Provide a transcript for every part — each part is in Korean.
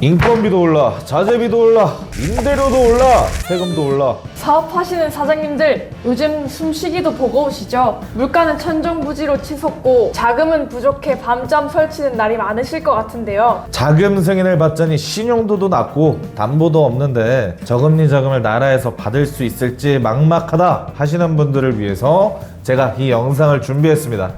인건비도 올라, 자재비도 올라, 임대료도 올라, 세금도 올라. 사업하시는 사장님들, 요즘 숨쉬기도 버거우시죠? 물가는 천정부지로 치솟고 자금은 부족해 밤잠 설치는 날이 많으실 것 같은데요. 자금 승인을 받자니 신용도도 낮고 담보도 없는데 저금리 자금을 나라에서 받을 수 있을지 막막하다 하시는 분들을 위해서 제가 이 영상을 준비했습니다.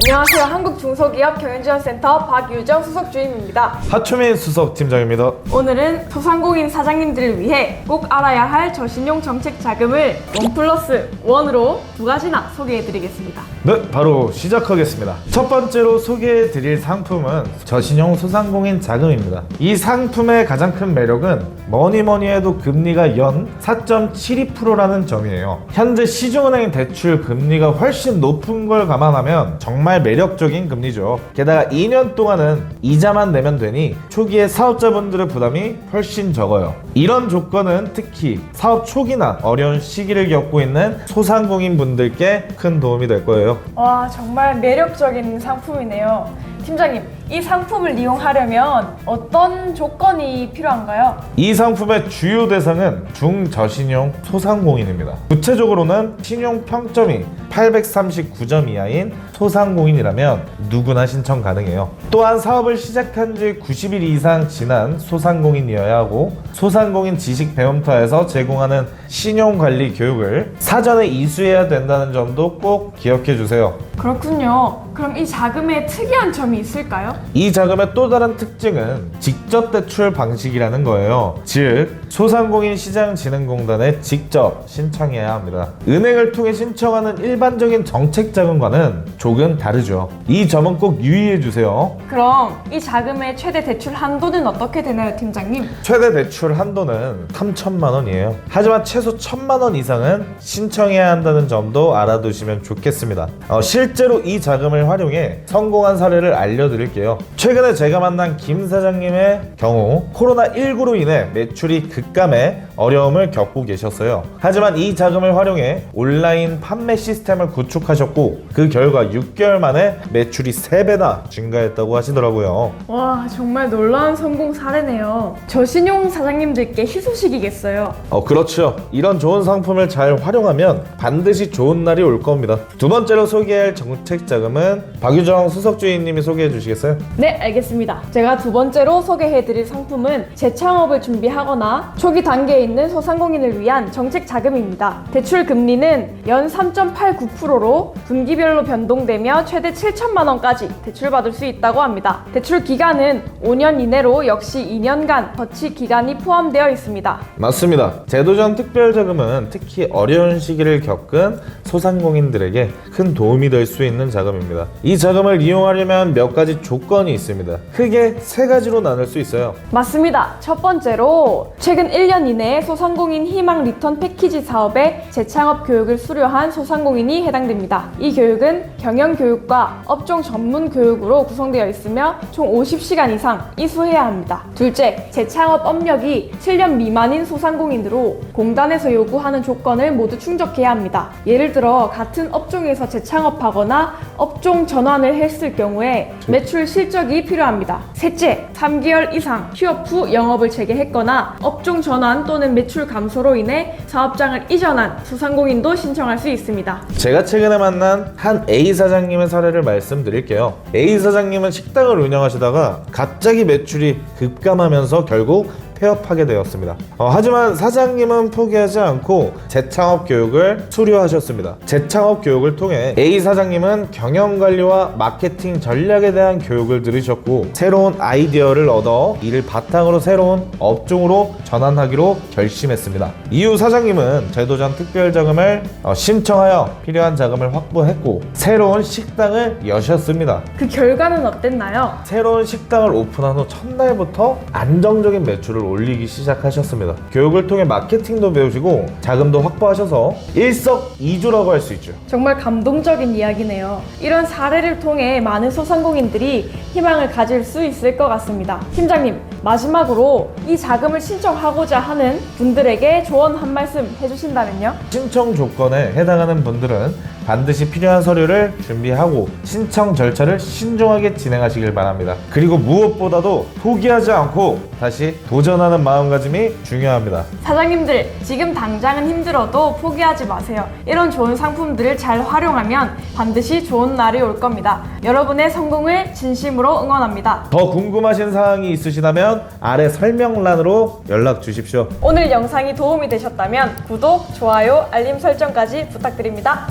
안녕하세요. 한국중소기업 경영지원센터 박유정 수석주임입니다. 하초민 수석팀장입니다. 오늘은 소상공인 사장님들을 위해 꼭 알아야 할 저신용 정책 자금을 1+1으로 두 가지나 소개해드리겠습니다. 네, 바로 시작하겠습니다. 첫 번째로 소개해드릴 상품은 저신용 소상공인 자금입니다. 이 상품의 가장 큰 매력은 뭐니 해도 금리가 연 4.72%라는 점이에요. 현재 시중은행 대출 금리가 훨씬 높은 걸 감안하면 정말 매력적인 금리죠. 게다가 2년 동안은 이자만 내면 되니 초기에 사업자분들의 부담이 훨씬 적어요. 이런 조건은 특히 사업 초기나 어려운 시기를 겪고 있는 소상공인 분들께 큰 도움이 될 거예요. 와, 정말 매력적인 상품이네요. 팀장님, 이 상품을 이용하려면 어떤 조건이 필요한가요? 이 상품의 주요 대상은 중저신용 소상공인입니다. 구체적으로는 신용 평점이 839점 이하인 소상공인이라면 누구나 신청 가능해요. 또한 사업을 시작한 지 90일 이상 지난 소상공인이어야 하고 소상공인 지식배움터에서 제공하는 신용관리 교육을 사전에 이수해야 된다는 점도 꼭 기억해 주세요. 그렇군요. 그럼 이 자금에 특이한 점이 있을까요? 이 자금의 또 다른 특징은 직접 대출 방식이라는 거예요. 즉, 소상공인 시장진흥공단에 직접 신청해야 합니다. 은행을 통해 신청하는 일반적인 정책자금과는 조금 다르죠. 이 점은 꼭 유의해 주세요. 그럼 이 자금의 최대 대출 한도는 어떻게 되나요, 팀장님? 최대 대출 한도는 3천만 원이에요. 하지만 최소 1,000만 원 이상은 신청해야 한다는 점도 알아두시면 좋겠습니다. 실제로 이 자금을 활용해 성공한 사례를 알려드릴게요. 최근에 제가 만난 김 사장님의 경우 코로나19로 인해 매출이 급감해 어려움을 겪고 계셨어요. 하지만 이 자금을 활용해 온라인 판매 시스템을 구축하셨고 그 결과 6개월 만에 매출이 3배나 증가했다고 하시더라고요. 와, 정말 놀라운 성공 사례네요. 저신용 사장님들께 희소식이겠어요. 그렇죠. 이런 좋은 상품을 잘 활용하면 반드시 좋은 날이 올 겁니다. 두 번째로 소개할 정책 자금은 박유정 수석주임님이 소개해 주시겠어요? 네, 알겠습니다. 제가 두 번째로 소개해드릴 상품은 재창업을 준비하거나 초기 단계에 있는 소상공인을 위한 정책 자금입니다. 대출 금리는 연 3.89%로 분기별로 변동되며 최대 7천만 원까지 대출받을 수 있다고 합니다. 대출 기간은 5년 이내로 역시 2년간 거치 기간이 포함되어 있습니다. 맞습니다. 제도전 특별자금은 특히 어려운 시기를 겪은 소상공인들에게 큰 도움이 될 수 있는 자금입니다. 이 자금을 이용하려면 몇 가지 조건이 있습니다. 크게 3가지로 나눌 수 있어요. 맞습니다. 첫 번째로 최근 1년 이내에 소상공인 희망 리턴 패키지 사업에 재창업 교육을 수료한 소상공인이 해당됩니다. 이 교육은 경영교육과 업종 전문 교육으로 구성되어 있으며 총 50시간 이상 이수해야 합니다. 둘째, 재창업 업력이 7년 미만인 소상공인으로 공단에서 요구하는 조건을 모두 충족해야 합니다. 예를 들어 같은 업종에서 재창업하거나 업종 전환을 했을 경우에 매출 실적이 필요합니다. 셋째, 3개월 이상 휴업 후 영업을 재개했거나 업종 전환 또는 매출 감소로 인해 사업장을 이전한 소상공인도 신청할 수 있습니다. 제가 최근에 만난 한 A 사장님의 사례를 말씀드릴게요. A 사장님은 식당을 운영하시다가 갑자기 매출이 급감하면서 결국 폐업하게 되었습니다. 하지만 사장님은 포기하지 않고 재창업 교육을 수료하셨습니다. 재창업 교육을 통해 A 사장님은 경영관리와 마케팅 전략에 대한 교육을 들으셨고 새로운 아이디어를 얻어 이를 바탕으로 새로운 업종으로 전환하기로 결심했습니다. 이후 사장님은 제도전 특별자금을 신청하여 필요한 자금을 확보했고 새로운 식당을 여셨습니다. 그 결과는 어땠나요? 새로운 식당을 오픈한 후 첫날부터 안정적인 매출을 올리기 시작하셨습니다. 교육을 통해 마케팅도 배우시고 자금도 확보하셔서 일석이조라고 할 수 있죠. 정말 감동적인 이야기네요. 이런 사례를 통해 많은 소상공인들이 희망을 가질 수 있을 것 같습니다. 팀장님, 마지막으로 이 자금을 신청하고자 하는 분들에게 조언 한 말씀 해주신다면요? 신청 조건에 해당하는 분들은 반드시 필요한 서류를 준비하고 신청 절차를 신중하게 진행하시길 바랍니다. 그리고 무엇보다도 포기하지 않고 다시 도전하는 마음가짐이 중요합니다. 사장님들, 지금 당장은 힘들어도 포기하지 마세요. 이런 좋은 상품들을 잘 활용하면 반드시 좋은 날이 올 겁니다. 여러분의 성공을 진심으로 응원합니다. 더 궁금하신 사항이 있으시다면 아래 설명란으로 연락 주십시오. 오늘 영상이 도움이 되셨다면 구독, 좋아요, 알림 설정까지 부탁드립니다.